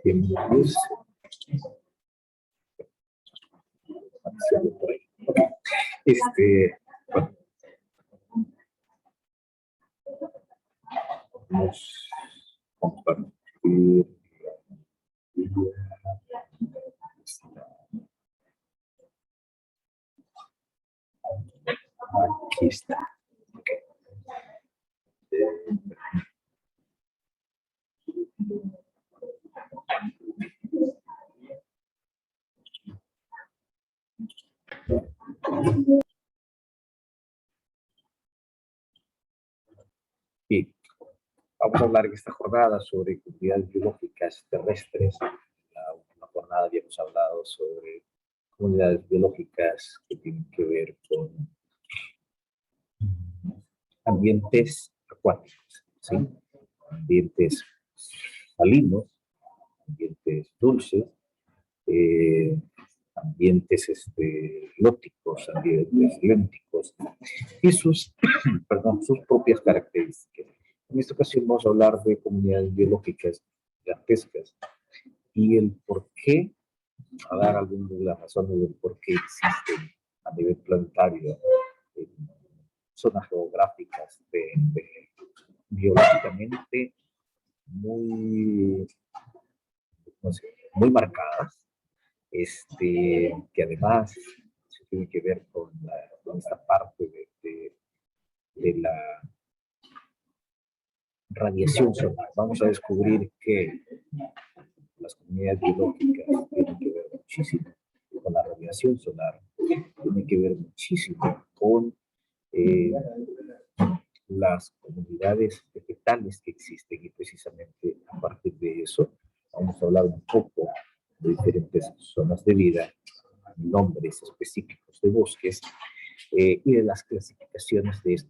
Bienvenidos. Bueno, vamos a compartir. Aquí está. Okay. Y vamos a hablar en esta jornada sobre comunidades biológicas terrestres. En la última jornada habíamos hablado sobre comunidades biológicas que tienen que ver con ambientes acuáticos, ¿sí? Ambientes salinos, ambientes dulces, ambientes lóticos, ambientes lénticos, y sus, perdón, sus propias características. En esta ocasión vamos a hablar de comunidades biológicas gigantescas y el por qué, a dar algunas de las razones del por qué existen a nivel planetario zonas geográficas biológicamente muy, no sé, muy marcadas, que además se tiene que ver con esta parte de la radiación solar. Vamos a descubrir que las comunidades biológicas tienen que ver muchísimo con la radiación solar, tienen que ver muchísimo con las comunidades vegetales que existen, y precisamente a partir de eso vamos a hablar un poco de diferentes zonas de vida, nombres específicos de bosques y de las clasificaciones de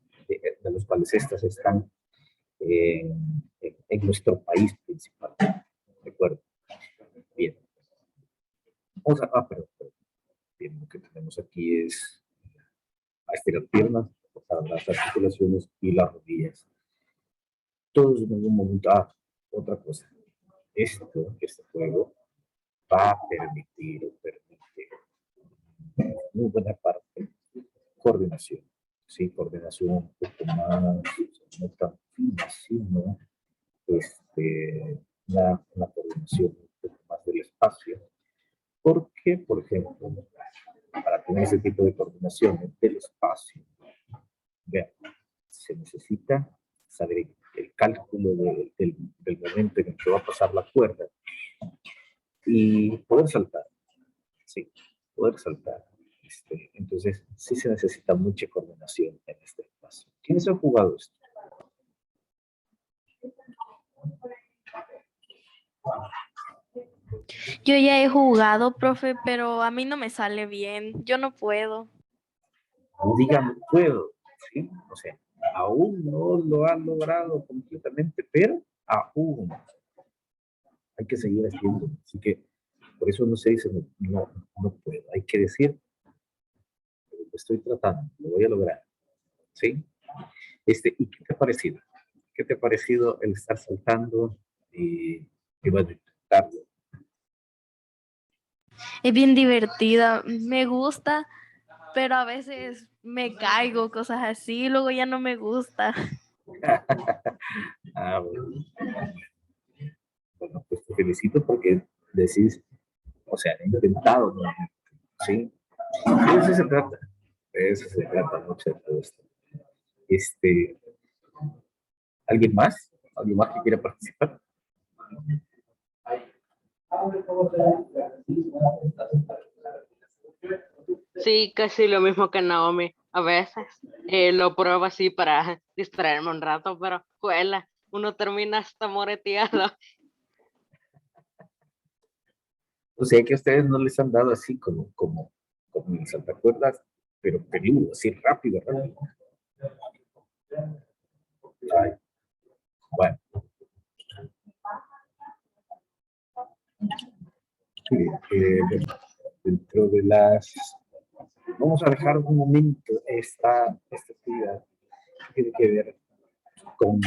los cuales estas están en nuestro país principal. ¿De acuerdo? Bien. Vamos a, bien, lo que tenemos aquí es a estirar piernas, las articulaciones y las rodillas. Todos en algún momento, otra cosa, este juego va a permitir o permite muy buena parte coordinación, sí, coordinación un poco más, no tan fina, sino la coordinación un poco más del espacio, porque, por ejemplo, para tener ese tipo de coordinación del espacio, vean, se necesita saber el cálculo del momento en el que va a pasar la cuerda y poder saltar, sí, poder saltar. Entonces, sí se necesita mucha coordinación en este espacio. ¿Quiénes han jugado esto? Yo ya he jugado, profe, pero a mí no me sale bien. Yo no puedo. No digan puedo, ¿sí? O sea, aún no lo han logrado completamente, pero aún hay que seguir haciendo. Así que por eso no se dice no puedo. Hay que decir, lo estoy tratando, lo voy a lograr, ¿sí? ¿Y qué te ha parecido? ¿Qué te ha parecido el estar saltando y bueno, intentarlo? Es bien divertida, me gusta, pero a veces me caigo, cosas así, luego ya no me gusta. Bueno. Bueno, pues te felicito porque decís, o sea, he intentado, ¿no? ¿Sí? De eso se trata. De eso se trata mucho de todo esto. ¿Alguien más? ¿Alguien más que quiera participar? Sí, casi lo mismo que Naomi. A veces lo pruebo así para distraerme un rato, pero juela, uno termina hasta moreteado. O sea que a ustedes no les han dado así como en Santa Cuerdas, pero peludo, así rápido, rápido. Ay, bueno. Dentro de las... Vamos a dejar un momento esta actividad que tiene que ver con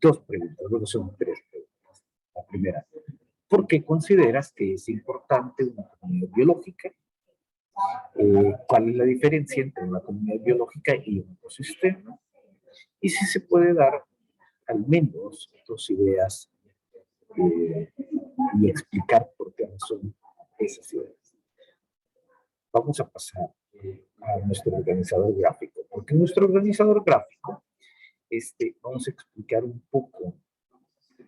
dos preguntas, bueno, son tres preguntas. La primera, ¿Por qué consideras que es importante una comunidad biológica? ¿Cuál es la diferencia entre una comunidad biológica y un ecosistema? Y si se puede dar al menos dos ideas y explicar por qué son esas ideas. Vamos a pasar a nuestro organizador gráfico, porque en nuestro organizador gráfico vamos a explicar un poco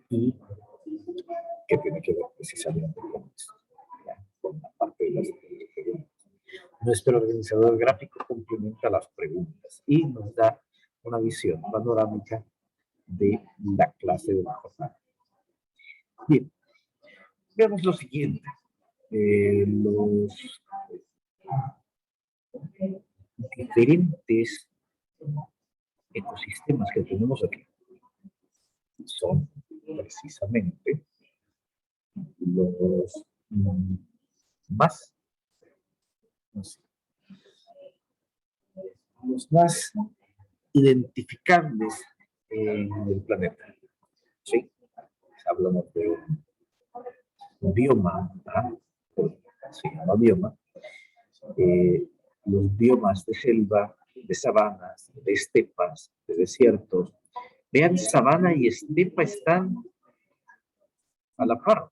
y que tiene que ver precisamente con esto, con la parte de las preguntas. Nuestro organizador gráfico complementa las preguntas y nos da una visión panorámica de la clase de la jornada. Bien, veamos lo siguiente. Los diferentes ecosistemas que tenemos aquí son precisamente los más identificables en el planeta. ¿Sí? Hablamos de un bioma, se llama bioma. Los biomas de selva, de sabanas, de estepas, de desiertos. Vean, sabana y estepa están a la par.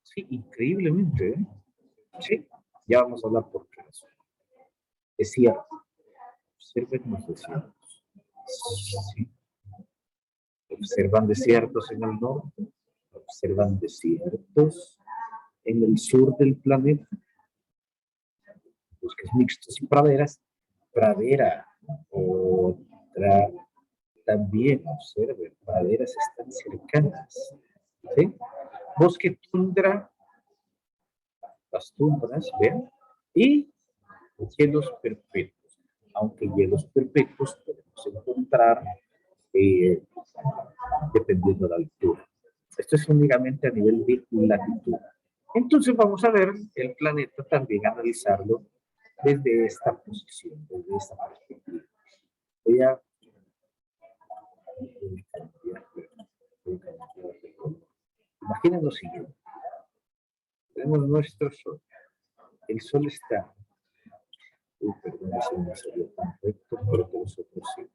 Sí, increíblemente, ¿eh? Sí, ya vamos a hablar por qué. Desierto. Observen los desiertos. Sí. Observan desiertos en el norte. Observan desiertos en el sur del planeta. Bosques mixtos y praderas. Pradera, otra, también observen, praderas están cercanas. ¿Sí? Bosque tundra, las tundras, vean, y hielos perpetuos. Aunque hielos perpetuos podemos encontrar dependiendo de la altura. Esto es únicamente a nivel de latitud. Entonces vamos a ver el planeta también, analizarlo desde esta posición, desde esta perspectiva. Voy a imaginen lo siguiente. Tenemos nuestro Sol. El Sol está... perdón, eso no salió tan recto, pero que nosotros sí.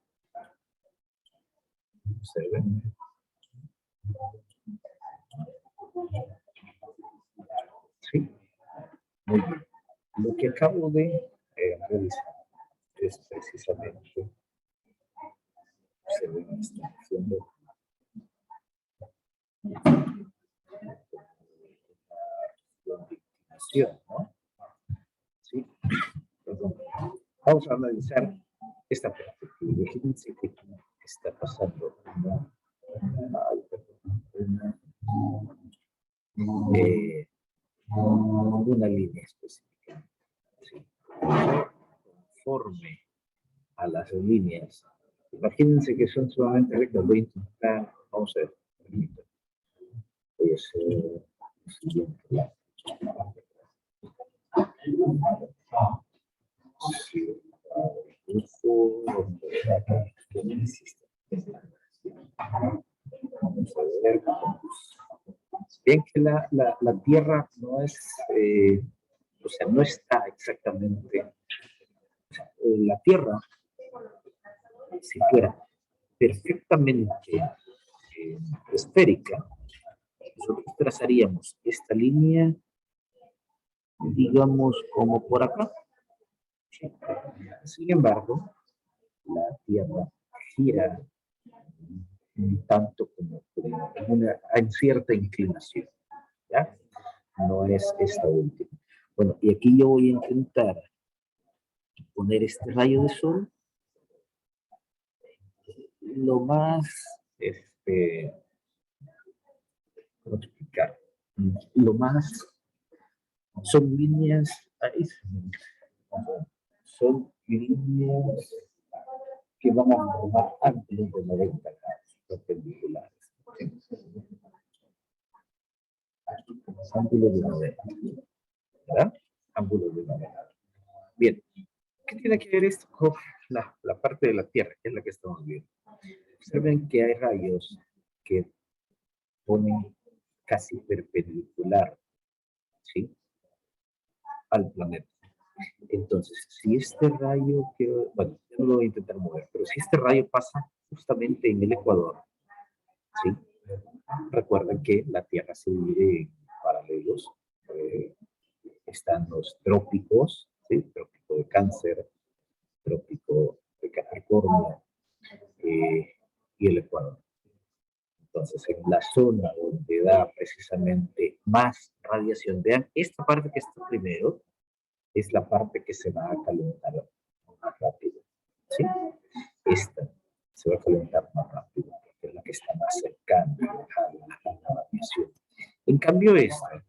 Observen. Sí. Muy bien. Lo que acabo de realizar es precisamente observen esta acción de ¿no? Sí. Perdón. Vamos a analizar esta perspectiva. Imagínense que aquí está pasando una línea específica. Sí. Conforme a las líneas. Imagínense que son solamente rectas. Voy a intentar, vamos a ver. Voy a hacer lo siguiente. Sí. Vamos a ver. Bien que la Tierra no es, o sea, no está exactamente, la Tierra, si fuera perfectamente esférica, nosotros trazaríamos esta línea, digamos, como por acá. Sin embargo, la Tierra gira un tanto como en cierta inclinación, ¿ya? No es esta última. Bueno, y aquí yo voy a intentar poner este rayo de sol lo más, ¿cómo explicar? Lo más, son líneas, son líneas que van a formar ángulos de 90 grados perpendiculares. Ángulos de 90, ¿verdad? Ángulos de 90. Bien, ¿qué tiene que ver esto con la parte de la Tierra, que es la que estamos viendo? Observen que hay rayos que ponen casi perpendicular, ¿sí?, al planeta. Entonces, si este rayo, bueno, yo no lo voy a intentar mover, pero si este rayo pasa justamente en el Ecuador, ¿sí? Recuerden que la Tierra se divide en paralelos. Están los trópicos, ¿sí? Trópico de Cáncer, trópico de Capricornio y el Ecuador. Entonces, en la zona donde da precisamente más radiación, vean, esta parte que está primero es la parte que se va a calentar más rápido, ¿sí? Esta se va a calentar más rápido, porque es la que está más cercana a la radiación. En cambio, esta,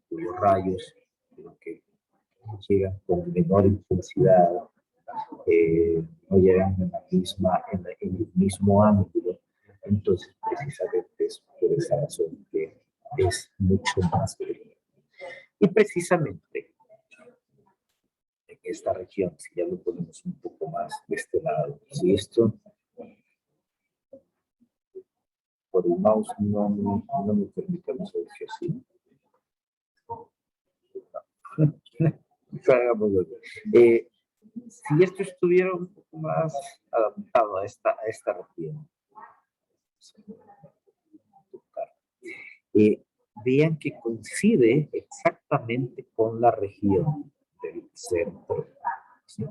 cuyos rayos que llegan con menor intensidad, no llegan en el mismo ángulo, entonces precisamente es por esa razón que es mucho más brillante. Y precisamente en esta región, si ya lo ponemos un poco más de este lado, si esto por el mouse no me permite hacer así. Si esto estuviera un poco más adaptado a esta región, vean que coincide exactamente con la región del centro, ¿sí?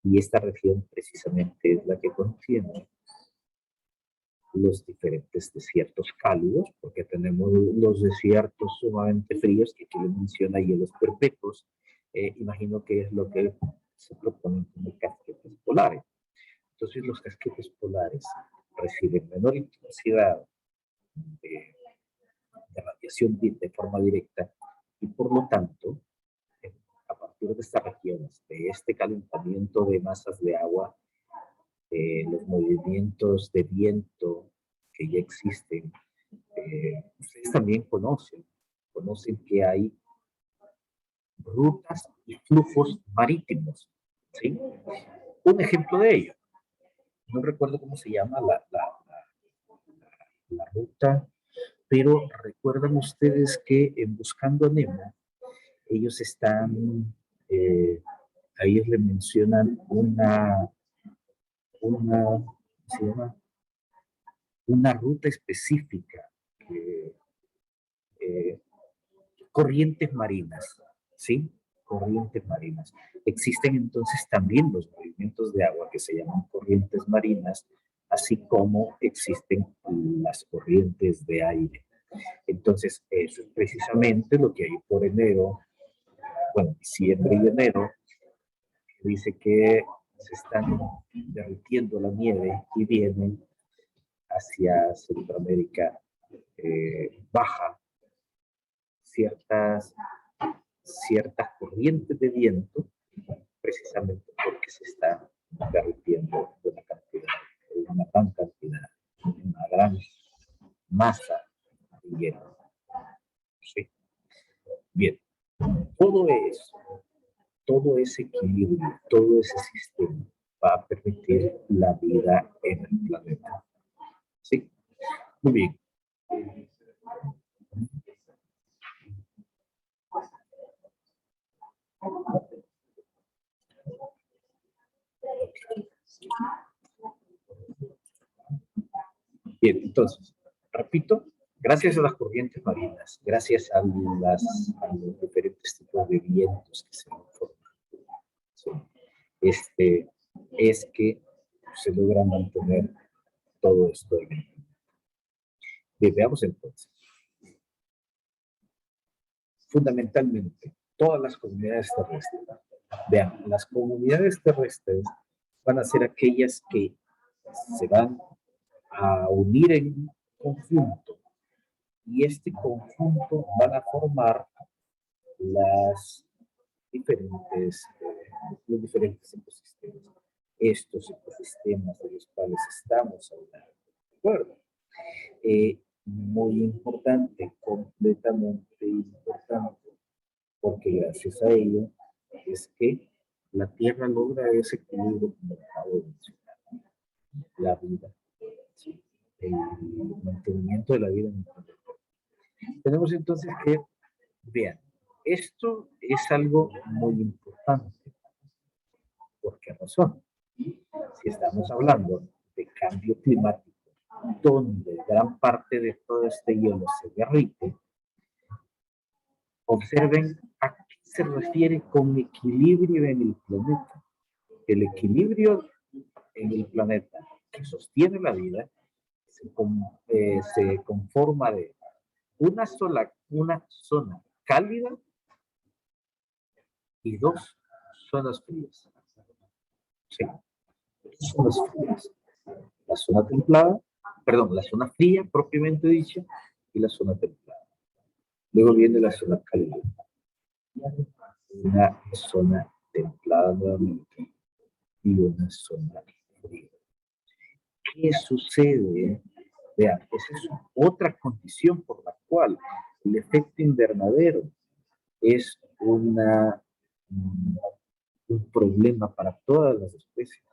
Y esta región precisamente es la que contiene los diferentes desiertos cálidos, porque tenemos los desiertos sumamente fríos, que aquí les menciona hielos perpetuos. Imagino que es lo que se proponen como casquetes polares. Entonces los casquetes polares reciben menor intensidad de radiación de forma directa y por lo tanto, a partir de estas regiones, de este calentamiento de masas de agua, los movimientos de viento que ya existen, ustedes también conocen que hay rutas y flujos marítimos, ¿sí? Un ejemplo de ello, no recuerdo cómo se llama la ruta, pero recuerdan ustedes que en Buscando a Nemo, ellos están, a ellos le mencionan ¿cómo se llama? Una ruta específica, corrientes marinas, ¿sí? Corrientes marinas. Existen entonces también los movimientos de agua que se llaman corrientes marinas, así como existen las corrientes de aire. Entonces, eso es precisamente lo que hay por enero, bueno, diciembre y enero, dice que se están derritiendo la nieve y vienen hacia Centroamérica baja ciertas corrientes de viento, precisamente porque se está derritiendo una gran cantidad, una gran masa de hielo. ¿Sí? Bien, todo ese equilibrio, todo ese sistema va a permitir la vida en el planeta. ¿Sí? Muy bien. Bien, entonces, repito, gracias a las corrientes marinas, gracias a los diferentes tipos de vientos que se forman, ¿sí? Es que se logra mantener todo esto en el planeta. Bien, veamos entonces. Fundamentalmente, todas las comunidades terrestres. Vean, las comunidades terrestres van a ser aquellas que se van a unir en conjunto y este conjunto van a formar los diferentes ecosistemas. Estos ecosistemas de los cuales estamos hablando. ¿De acuerdo? Muy importante, completamente importante, porque gracias a ello es que la Tierra logra ese equilibrio como acabo de mencionar. La vida, ¿sí? El mantenimiento de la vida en el planeta. tenemos entonces que, vean, esto es algo muy importante. ¿Por qué razón? Si estamos hablando de cambio climático, donde gran parte de todo este hielo se derrite, observen a qué se refiere con equilibrio en el planeta. El equilibrio en el planeta que sostiene la vida se conforma de una zona cálida y dos zonas frías. Sí, zonas frías. La zona templada, perdón, la zona fría propiamente dicha y la zona templada. Luego viene la zona cálida. Una zona templada nuevamente y una zona fría. ¿Qué sucede? Vean, esa es otra condición por la cual el efecto invernadero es un problema para todas las especies.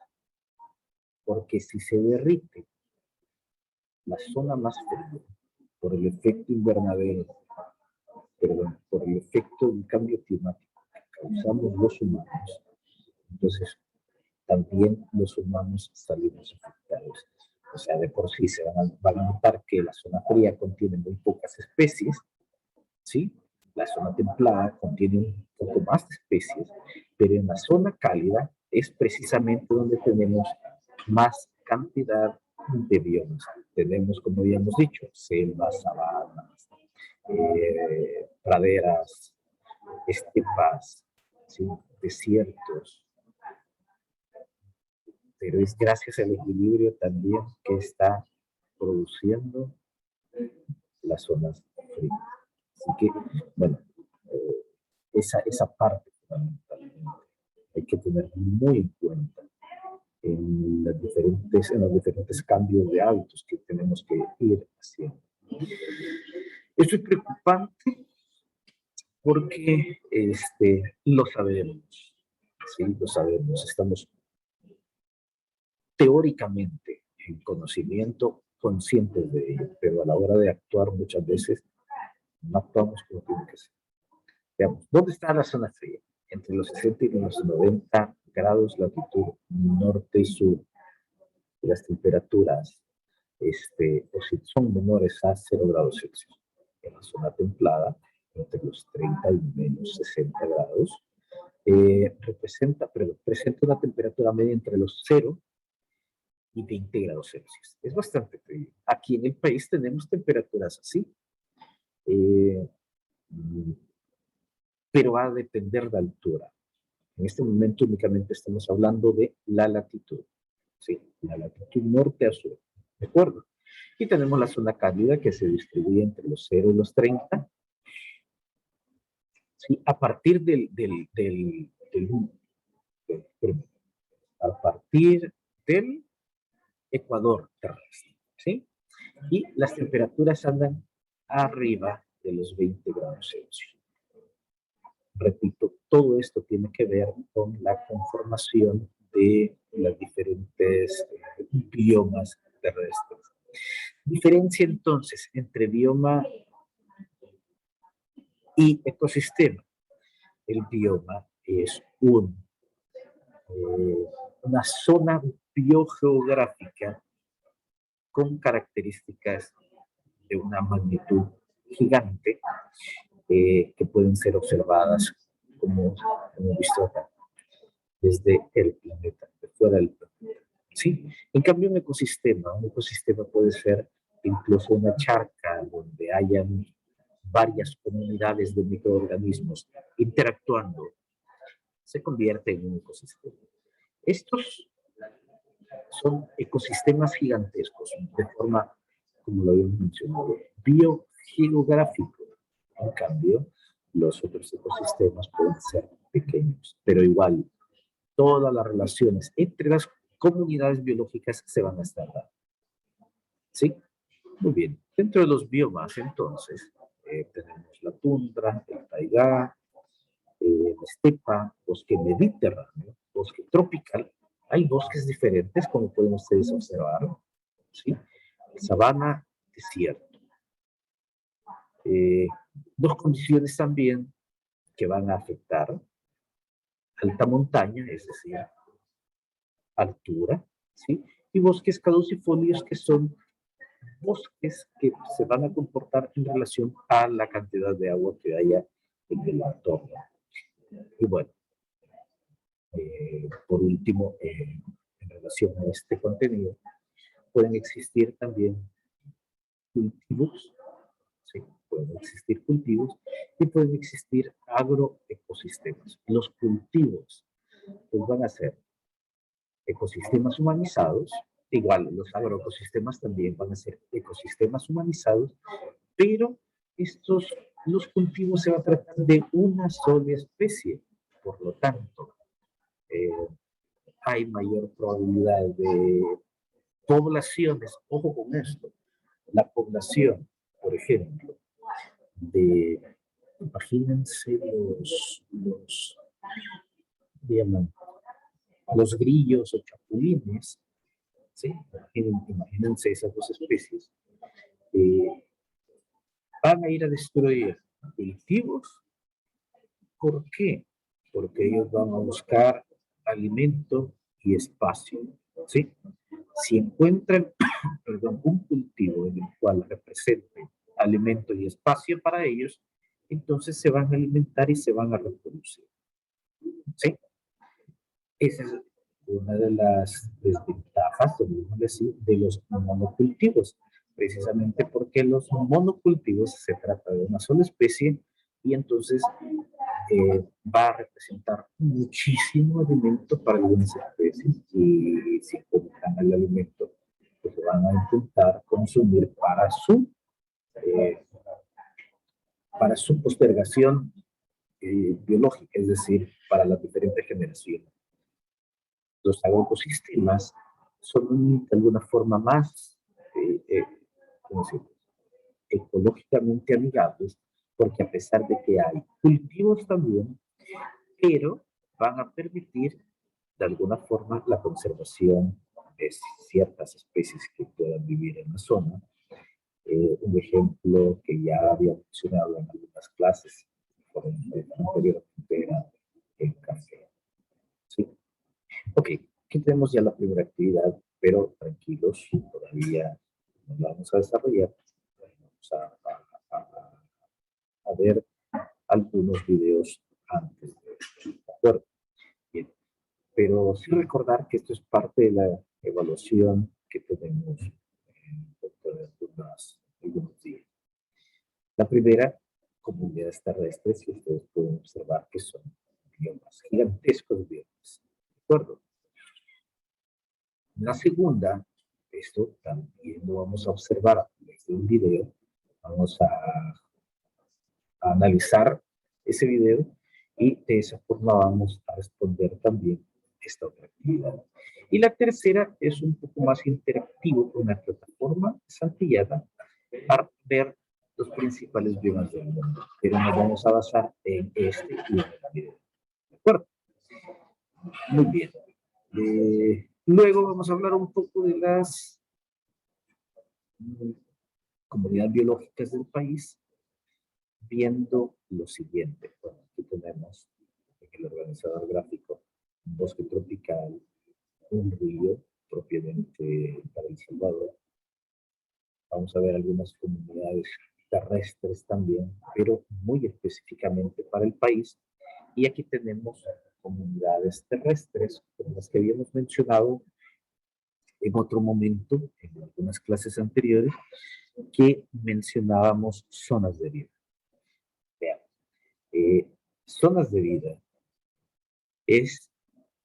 Porque si se derrite la zona más fría por el efecto invernadero, perdón, por el efecto del cambio climático que causamos los humanos, entonces también los humanos salimos afectados. O sea, de por sí van a notar que la zona fría contiene muy pocas especies, ¿sí? La zona templada contiene un poco más de especies, pero en la zona cálida es precisamente donde tenemos más cantidad de biomas. Tenemos, como habíamos dicho, selvas, sabanas, praderas, estepas, ¿sí? Desiertos. Pero es gracias al equilibrio también que está produciendo las zonas frías. Así que, bueno, esa parte fundamentalmente hay que tener muy en cuenta en los diferentes cambios de hábitos que tenemos que ir haciendo. Esto es preocupante porque lo sabemos, ¿sí? Lo sabemos, estamos teóricamente en conocimiento conscientes de ello, pero a la hora de actuar muchas veces no actuamos como tiene que ser. Veamos, ¿dónde está la zona fría? Entre los 60 y los 90 grados latitud norte y sur. Las temperaturas son menores a 0 grados Celsius. En la zona templada, entre los 30 y menos 60 grados, presenta una temperatura media entre los 0 y 20 grados Celsius. Es bastante frío. Aquí en el país tenemos temperaturas así, pero va a depender de altura. En este momento únicamente estamos hablando de la latitud. Sí, la latitud norte a sur. ¿De acuerdo? Y tenemos la zona cálida que se distribuye entre los 0 y los 30. Sí, a partir del ecuador terrestre. ¿Sí? Y las temperaturas andan arriba de los 20 grados Celsius. Repito, todo esto tiene que ver con la conformación de las diferentes biomas terrestres. Diferencia entonces entre bioma y ecosistema. El bioma es una zona biogeográfica con características de una magnitud gigante que pueden ser observadas como hemos visto acá, desde el planeta, de fuera del planeta. ¿Sí? En cambio, un ecosistema puede ser incluso una charca donde hayan varias comunidades de microorganismos interactuando, se convierte en un ecosistema. Estos son ecosistemas gigantescos, de forma, como lo habíamos mencionado, biogeográfico. En cambio, los otros ecosistemas pueden ser pequeños, pero igual, todas las relaciones entre las comunidades biológicas se van a estar dando. ¿Sí? Muy bien. Dentro de los biomas, entonces, tenemos la tundra, el taigá, la estepa, bosque mediterráneo, bosque tropical. Hay bosques diferentes, como pueden ustedes observar. ¿Sí? Sabana, desierto. Dos condiciones también que van a afectar: alta montaña, es decir, altura, ¿sí? Y bosques caducifolios, que son bosques que se van a comportar en relación a la cantidad de agua que haya en el entorno. Y bueno, por último, en relación a este contenido, pueden existir también cultivos, ¿sí? Pueden existir cultivos y pueden existir agroecosistemas. Los cultivos pues van a ser ecosistemas humanizados. Igual, los agroecosistemas también van a ser ecosistemas humanizados, pero los cultivos se va a tratar de una sola especie. Por lo tanto, hay mayor probabilidad de poblaciones. Ojo con esto: la población, por ejemplo, imagínense digamos, los grillos o chapulines, ¿sí? Imagínense esas dos especies. Van a ir a destruir cultivos. ¿Por qué? Porque ellos van a buscar alimento y espacio, ¿sí? Si encuentran, perdón, un cultivo en el cual represente alimento y espacio para ellos, entonces se van a alimentar y se van a reproducir, ¿sí? Esa es una de las desventajas, de los monocultivos, precisamente porque los monocultivos se trata de una sola especie y entonces va a representar muchísimo alimento para algunas especies, y si encuentran el alimento, pues lo van a intentar consumir eh, para su postergación biológica, es decir, para las diferentes generaciones. Los agroecosistemas son de alguna forma más ¿cómo decirlo?, ecológicamente amigables, porque a pesar de que hay cultivos también, pero van a permitir de alguna forma la conservación de ciertas especies que puedan vivir en la zona. Un ejemplo que ya había mencionado en algunas clases anteriormente era el café, ¿sí? Ok, aquí tenemos ya la primera actividad, pero tranquilos, todavía no la vamos a desarrollar. Vamos a ver algunos videos antes ¿de acuerdo? Bien, pero sí recordar que esto es parte de la evaluación que tenemos dentro de algunos días. La primera, comunidades terrestres, que ustedes pueden observar que son biomas, gigantescos biomas, ¿de acuerdo? La segunda, esto también lo vamos a observar a través de un video. Vamos a analizar ese video y de esa forma vamos a responder también esta otra actividad. Y la tercera es un poco más interactivo, con una plataforma desarrollada para ver los principales biomas del mundo, pero nos vamos a basar en este y en el video. ¿De acuerdo? Muy bien. Luego vamos a hablar un poco de las comunidades biológicas del país, viendo lo siguiente. Bueno, aquí tenemos en el organizador gráfico un bosque tropical, un río propiamente para El Salvador. Vamos a ver algunas comunidades terrestres también, pero muy específicamente para el país. Y aquí tenemos comunidades terrestres, como las que habíamos mencionado en otro momento, en algunas clases anteriores, que mencionábamos zonas de vida. Vean, zonas de vida es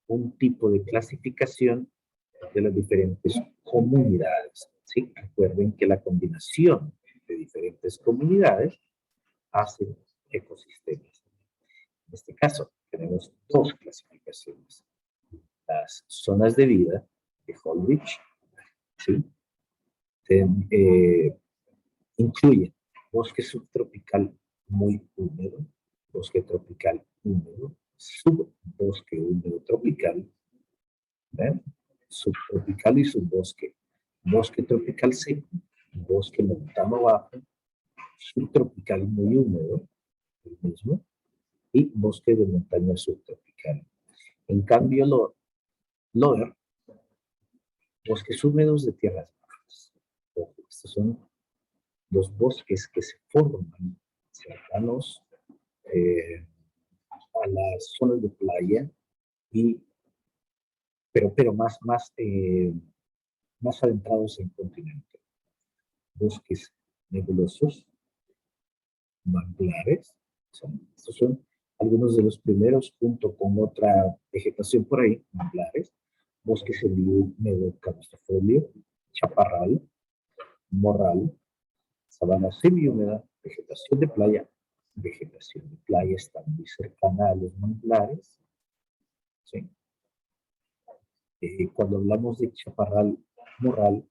un tipo de clasificación de las diferentes comunidades, ¿sí? Recuerden que la combinación de diferentes comunidades hace ecosistemas. En este caso, tenemos dos clasificaciones. Las zonas de vida de Holdridge, ¿sí? Incluyen bosque subtropical muy húmedo, bosque tropical húmedo, subbosque húmedo tropical, ¿ven? Subtropical y subbosque, bosque tropical seco, bosque montano bajo, subtropical tropical muy húmedo, el mismo, y bosque de montaña subtropical. En cambio, lower, bosques húmedos de tierras bajas. Estos son los bosques que se forman cercanos a las zonas de playa, pero más adentrados en el continente. Bosques nebulosos, manglares, estos son algunos de los primeros, junto con otra vegetación por ahí, manglares, bosques húmedo caducifolio, chaparral, morral, sabana semihúmeda, vegetación de playa está muy cercana a los manglares, ¿sí? Cuando hablamos de chaparral, morral,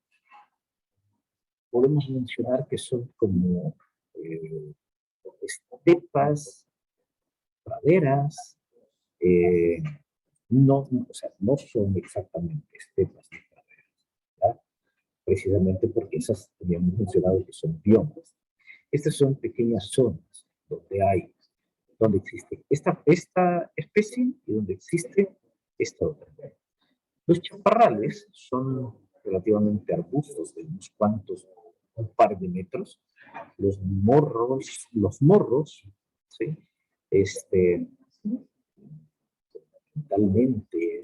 podemos mencionar que son como estepas, praderas, o sea, no son exactamente estepas ni praderas, ¿verdad? Precisamente porque esas habíamos mencionado que son biomas. Estas son pequeñas zonas donde existe esta especie y donde existe esta otra. Los chaparrales son relativamente arbustos de un par de metros. Los morros, ¿sí? Totalmente,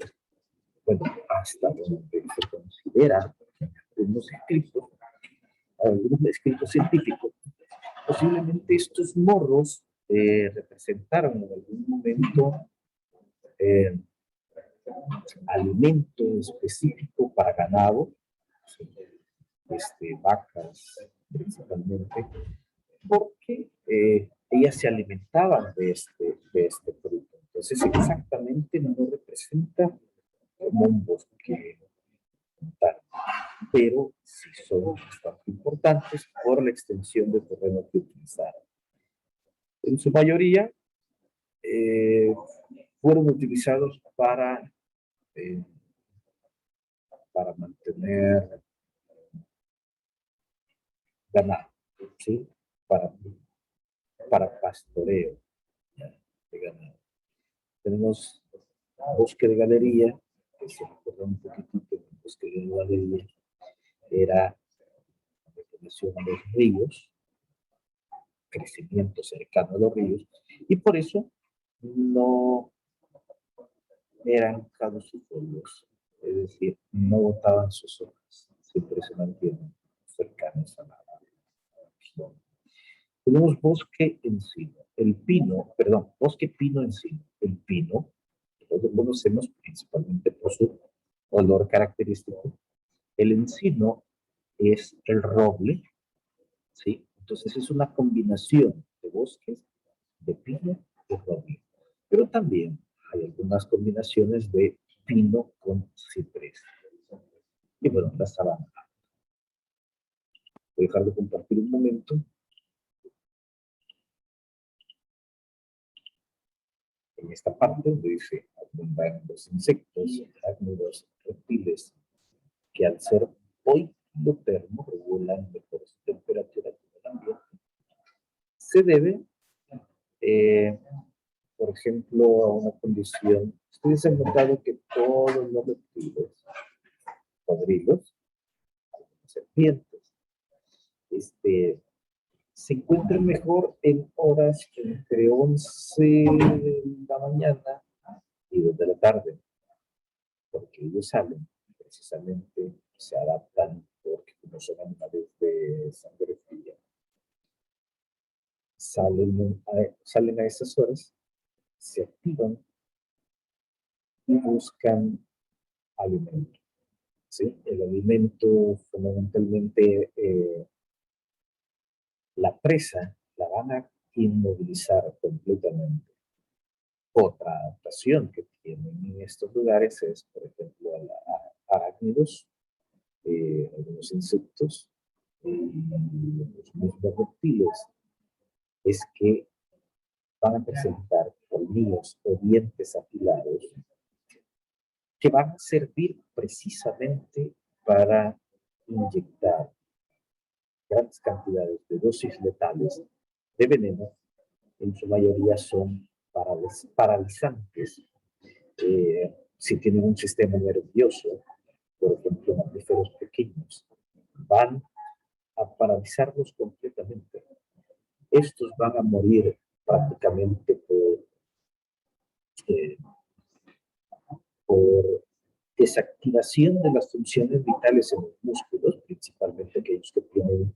bueno, hasta donde se considera algunos escritos científicos, posiblemente estos morros representaron en algún momento alimento específico para ganado, vacas principalmente, porque ellas se alimentaban de este fruto. Entonces, exactamente no representa como un bosque tal, pero sí son bastante importantes por la extensión de terreno que utilizaron. En su mayoría, fueron utilizados para mantener ganado, ¿sí? Para pastoreo de ganado. Tenemos bosque de galería, que se recuerda un poquitito, el bosque de galería era en relación a los ríos, crecimiento cercano a los ríos, y por eso no eran caducifolios, es decir, no botaban sus hojas, siempre se mantienen cercanos a la región. Tenemos bosque encino, bosque pino encino. El pino, nosotros lo conocemos principalmente por su olor característico. El encino es el roble, ¿sí? Entonces es una combinación de bosques, de pino y roble. Pero también hay algunas combinaciones de pino con ciprés. Y bueno, la sabana. Voy a dejar de compartir un momento. En esta parte donde dice abundan los insectos, arácnidos, reptiles, que al ser poikilotermo regulan mejor su temperatura que el ambiente, se debe, por ejemplo, a una condición. Ustedes han notado que todos los reptiles, cocodrilos, serpientes, se encuentran mejor en horas entre 11 de la mañana y 2 de la tarde, porque ellos salen, precisamente se adaptan, porque como son animales de sangre fría, salen a esas horas, se activan y buscan alimento, ¿sí? El alimento, fundamentalmente, la presa la van a inmovilizar completamente. Otra adaptación que tienen en estos lugares es, por ejemplo, arácnidos, algunos insectos y los mismos reptiles, es que van a presentar colmillos o dientes afilados que van a servir precisamente para inyectar grandes cantidades de dosis letales de veneno en su mayoría son paralizantes. Si tienen un sistema nervioso, por ejemplo, mamíferos pequeños, van a paralizarlos completamente. Estos van a morir prácticamente por desactivación de las funciones vitales en los músculos, principalmente aquellos que tienen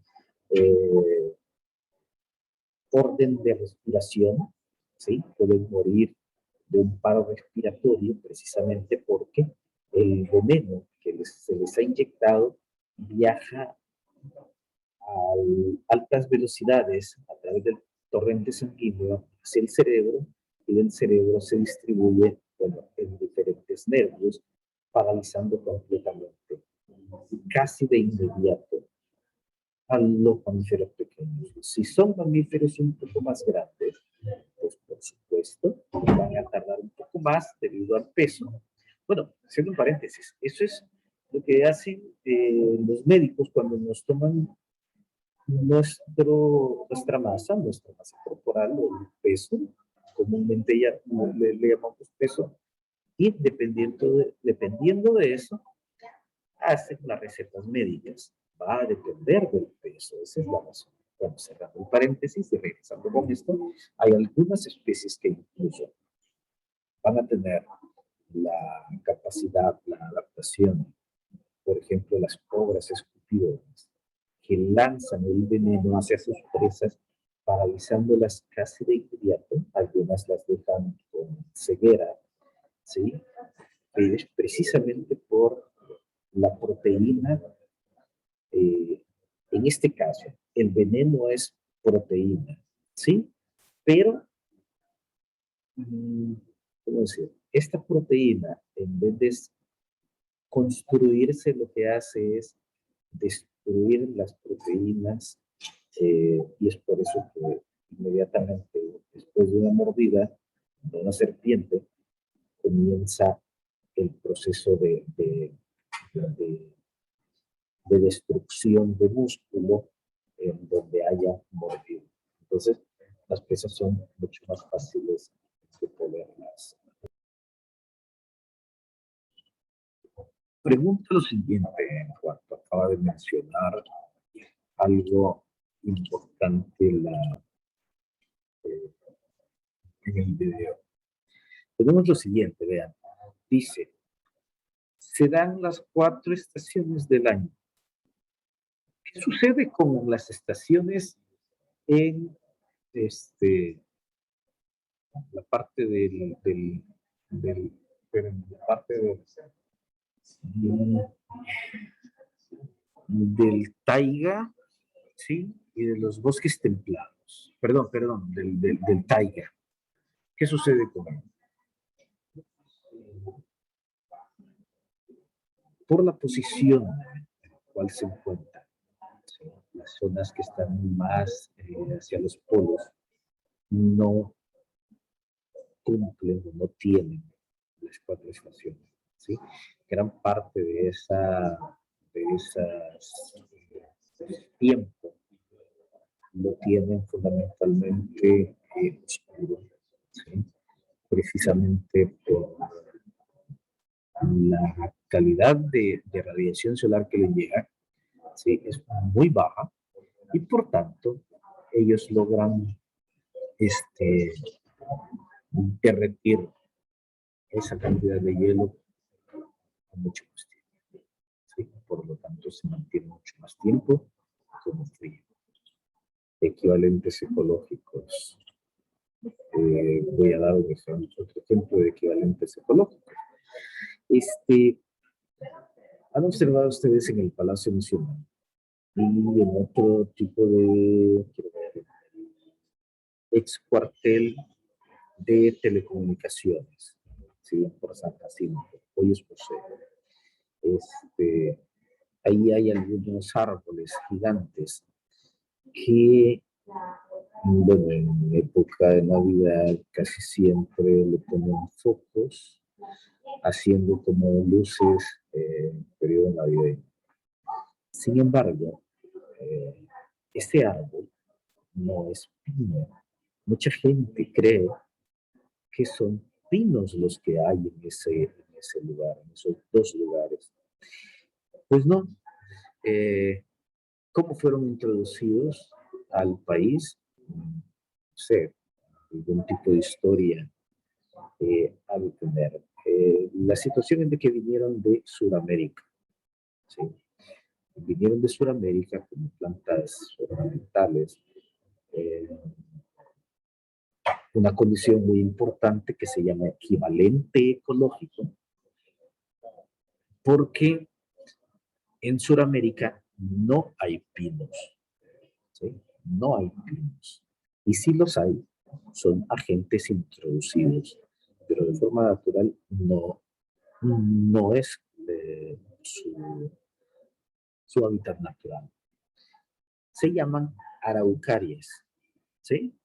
orden de respiración, ¿sí? Pueden morir de un paro respiratorio precisamente porque el veneno que se les ha inyectado viaja a altas velocidades a través del torrente sanguíneo hacia el cerebro y del cerebro se distribuye, bueno, en diferentes nervios, paralizando completamente y casi de inmediato a los mamíferos pequeños. Si son mamíferos un poco más grandes, pues por supuesto van a tardar un poco más debido al peso. Bueno, haciendo un paréntesis, eso es lo que hacen los médicos cuando nos toman nuestra masa corporal o el peso, comúnmente ya le llamamos peso, y dependiendo de eso, hacen las recetas médicas. Va a depender del peso, esa es la razón. Bueno, cerrando el paréntesis y regresando con esto, hay algunas especies que incluso van a tener la capacidad, la adaptación, por ejemplo, las cobras escupidoras, que lanzan el veneno hacia sus presas, paralizándolas casi de inmediato. Algunas las dejan con ceguera, ¿sí? Es precisamente por la proteína. En este caso, el veneno es proteína, ¿sí? Pero, ¿cómo decir? Esta proteína, en vez de construirse, lo que hace es destruir las proteínas y es por eso que inmediatamente después de una mordida de una serpiente comienza el proceso de destrucción de músculo en donde haya mordido. Entonces, las presas son mucho más fáciles de poderlas. Pregunta lo siguiente en cuanto acaba de mencionar algo importante en el video. Tenemos lo siguiente, vean. Dice, se dan las 4 estaciones del año. ¿Qué sucede con las estaciones en la parte del taiga, ¿sí? Y de los bosques templados. Perdón, del taiga. ¿Qué sucede con él? Por la posición en la cual se encuentra, ¿sí? Las zonas que están más hacia los polos no cumplen o no tienen las 4 estaciones, ¿sí? Gran parte de esas tiempo lo tienen fundamentalmente oscuro, ¿sí? Precisamente por la calidad de radiación solar que les llega, ¿sí? Es muy baja y por tanto ellos logran derretir esa cantidad de hielo con mucho más tiempo, ¿sí? Por lo tanto se mantiene mucho más tiempo como frío. Equivalentes ecológicos. Voy a dar otro ejemplo de equivalentes ecológicos. Han observado ustedes en el Palacio Nacional y en otro tipo de ex cuartel de telecomunicaciones, ¿sí? Por San Jacinto, hoy es museo. Ahí hay algunos árboles gigantes que, bueno, en época de Navidad casi siempre le ponen focos, haciendo como luces en periodo navideño. Sin embargo, este árbol no es pino. Mucha gente cree que son pinos los que hay en ese lugar, en esos dos lugares. Pues no. ¿Cómo fueron introducidos al país? No sé, algún tipo de historia ha de tener. La situación es de que vinieron de Sudamérica, ¿sí? Vinieron de Sudamérica como plantas ornamentales, eh, una condición muy importante que se llama equivalente ecológico, porque en Sudamérica no hay pinos, ¿sí? No hay pinos. Y si los hay, son agentes introducidos, pero de forma natural no es su hábitat natural. Se llaman araucarias, ¿sí?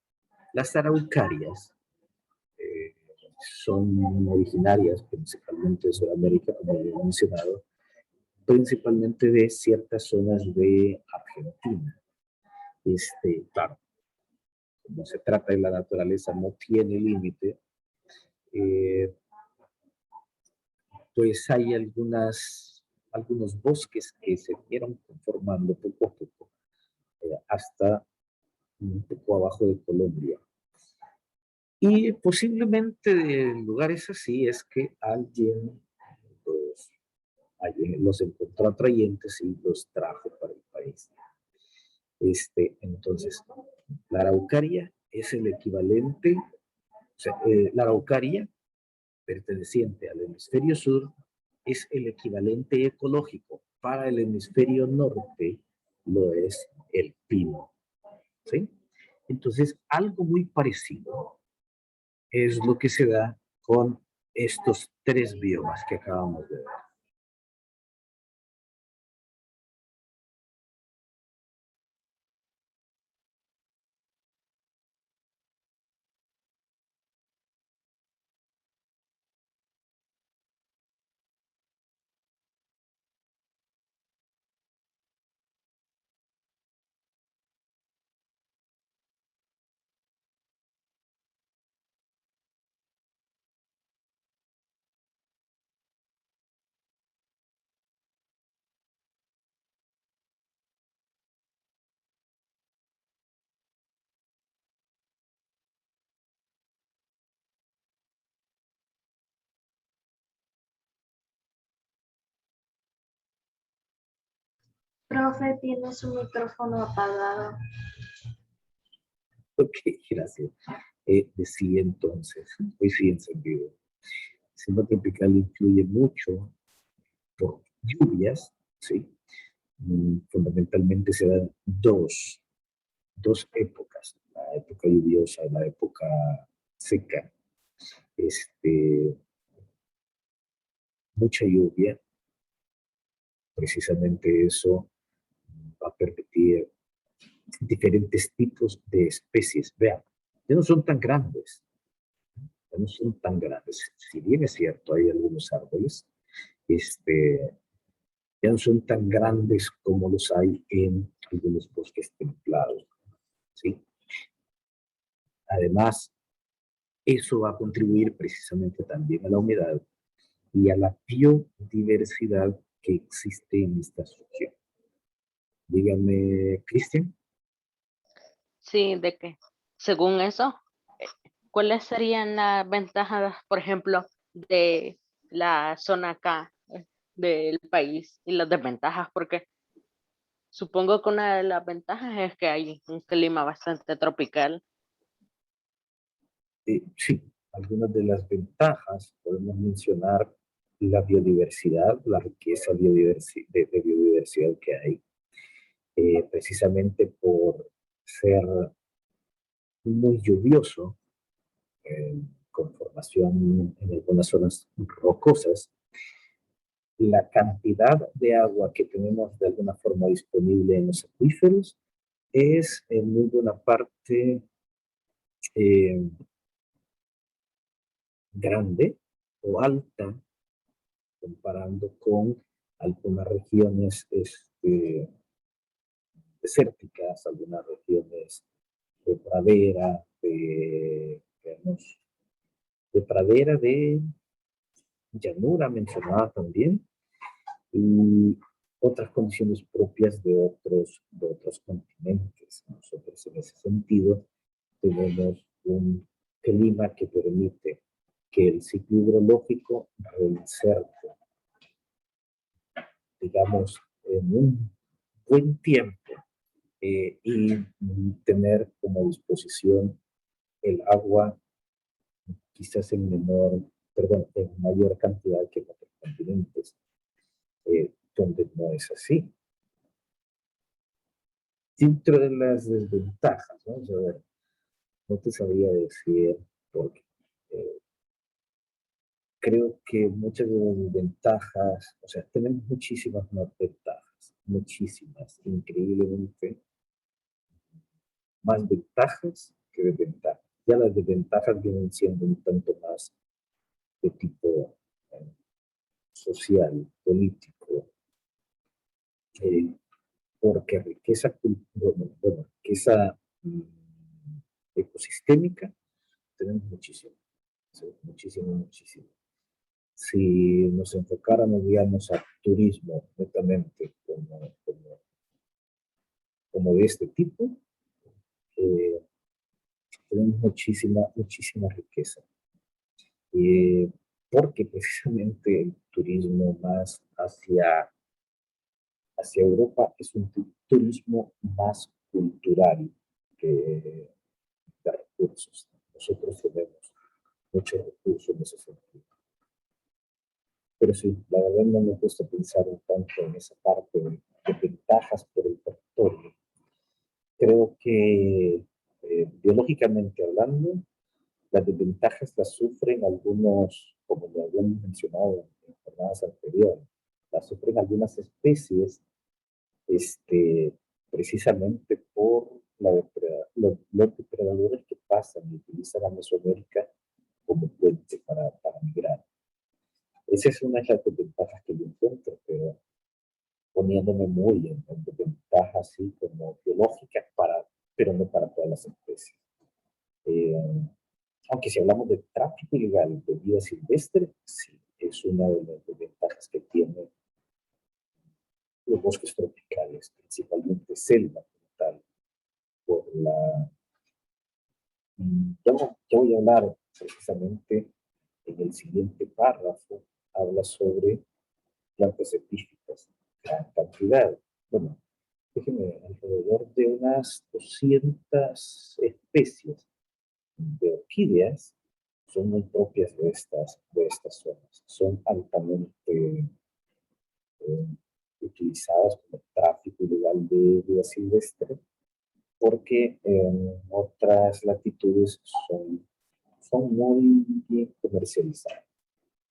Las araucarias eh, son originarias principalmente de Sudamérica, como ya he mencionado, principalmente de ciertas zonas de Argentina. Claro, como se trata de la naturaleza, no tiene límite, pues hay algunos bosques que se fueron conformando poco a poco, hasta un poco abajo de Colombia. Y posiblemente en lugares así es que los, alguien los encontró atrayentes y los trajo para el país. Entonces, la araucaria es el equivalente, o sea, la araucaria perteneciente al hemisferio sur es el equivalente ecológico. Para el hemisferio norte lo es el pino, ¿sí? Entonces, algo muy parecido es lo que se da con estos tres biomas que acabamos de ver. Profe, tiene su micrófono apagado. Ok, gracias. Decía entonces, hoy sí encendido. El clima tropical influye mucho por lluvias, ¿sí? Fundamentalmente se dan dos épocas, la época lluviosa y la época seca. Mucha lluvia, precisamente eso va a permitir diferentes tipos de especies. Vean, ya no son tan grandes, ya no son tan grandes. Si bien es cierto, hay algunos árboles, ya no son tan grandes como los hay en algunos bosques templados, ¿sí? Además, eso va a contribuir precisamente también a la humedad y a la biodiversidad que existe en esta región. Dígame, Cristian. Sí, de que, según eso, eh, ¿cuáles serían las ventajas, por ejemplo, de la zona acá del país y las desventajas? Porque supongo que una de las ventajas es que hay un clima bastante tropical. Sí, algunas de las ventajas podemos mencionar la biodiversidad, la riqueza de biodiversidad que hay, precisamente por ser muy lluvioso, con formación en algunas zonas rocosas. La cantidad de agua que tenemos de alguna forma disponible en los acuíferos es en muy buena parte eh, grande o alta comparando con algunas regiones desérticas, algunas regiones pradera, de, digamos, de pradera, de llanura mencionada también, y otras condiciones propias de otros continentes. Nosotros en ese sentido tenemos un clima que permite que el ciclo hidrológico reinserte, digamos, en un buen tiempo y tener como disposición el agua quizás en mayor cantidad que en otros continentes, donde no es así. Dentro de las desventajas, ¿no? O sea, no te sabría decir porque creo que muchas de las desventajas, o sea, tenemos muchísimas más ventajas, muchísimas, increíblemente más ventajas que desventajas. Ya las desventajas vienen siendo un tanto más de tipo social, político, eh, porque riqueza ecosistémica tenemos muchísimo, ¿sí? Muchísimo, muchísimo. Si nos enfocáramos, digamos, a turismo netamente como de este tipo, eh, tenemos muchísima, muchísima riqueza. Porque precisamente el turismo más hacia Europa es un turismo más cultural que de recursos. Nosotros tenemos muchos recursos en ese sentido. Pero sí, la verdad no me gusta pensar un tanto en esa parte de ventajas por el territorio. Creo que biológicamente hablando, las desventajas las sufren algunos, como lo habíamos mencionado en jornadas anteriores, las sufren algunas especies precisamente por los depredadores que pasan y utilizan a Mesoamérica como puente para migrar. Esa es una de las desventajas que yo encuentro, pero poniéndome muy en desventajas así como biológicas, pero no para todas las especies. Eh, Aunque si hablamos de tráfico ilegal de vida silvestre, sí, es una de las desventajas que tiene los bosques tropicales, principalmente selva como tal, por la... Ya voy a hablar precisamente en el siguiente párrafo, habla sobre plantas epífitas, gran cantidad. Bueno, déjenme, alrededor de unas 200 especies de orquídeas son muy propias de estas zonas. Son altamente utilizadas como tráfico ilegal de vida silvestre, porque en otras latitudes son muy bien comercializadas.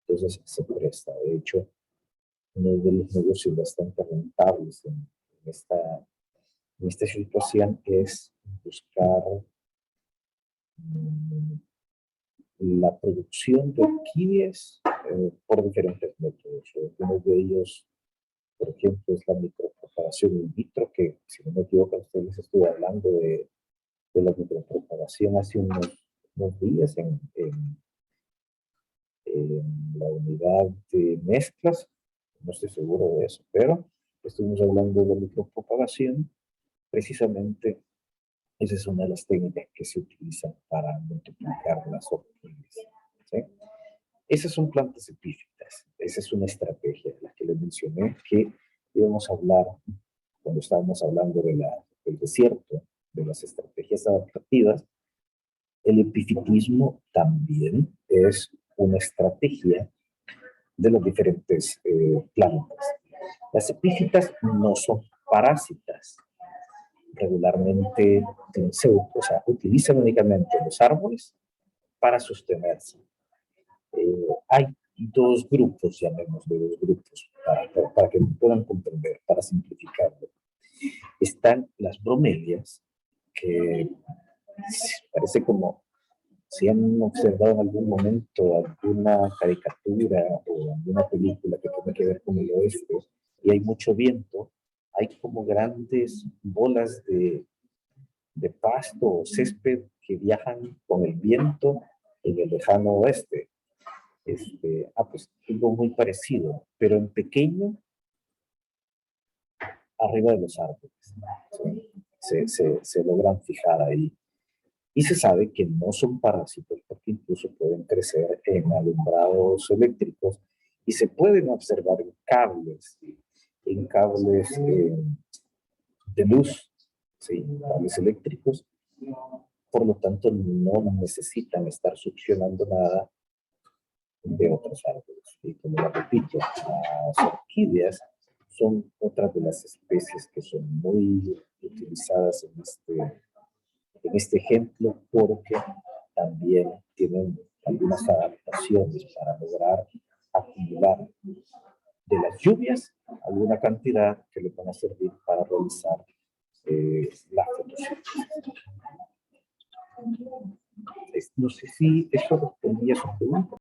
Entonces se presta. De hecho, uno de los negocios bastante rentables en esta situación es buscar la producción de orquídeas por diferentes métodos. Uno de ellos, por ejemplo, es la micropropagación in vitro, que si no me equivoco, ustedes les estuve hablando de la micropropagación hace unos días en la unidad de mezclas. No estoy seguro de eso, pero estuvimos hablando de la micropropagación. Precisamente esa es una de las técnicas que se utilizan para multiplicar las orquídeas, ¿sí? Esas son plantas epífitas. Esa es una estrategia de la que les mencioné que íbamos a hablar cuando estábamos hablando del desierto, de las estrategias adaptativas. El epifitismo también es una estrategia de las diferentes plantas. Las epífitas no son parásitas. Regularmente utilizan únicamente los árboles para sostenerse. Hay dos grupos, llamémosle dos grupos, para que puedan comprender, para simplificarlo. Están las bromelias, que parece como si han observado en algún momento alguna caricatura o alguna película que tiene que ver con el oeste y hay mucho viento, hay como grandes bolas de pasto o césped que viajan con el viento en el lejano oeste. Pues algo muy parecido, pero en pequeño, arriba de los árboles. ¿Sí? Se logran fijar ahí. Y se sabe que no son parásitos porque incluso pueden crecer en alumbrados eléctricos y se pueden observar en cables, ¿sí? En cables de luz, ¿sí? Cables eléctricos. Por lo tanto, no necesitan estar succionando nada de otros árboles. Y como lo repito, las orquídeas son otras de las especies que son muy utilizadas en este ejemplo porque también tienen algunas adaptaciones para lograr acumular de las lluvias alguna cantidad que le van a servir para realizar la fotosíntesis. No sé si eso respondía a su pregunta.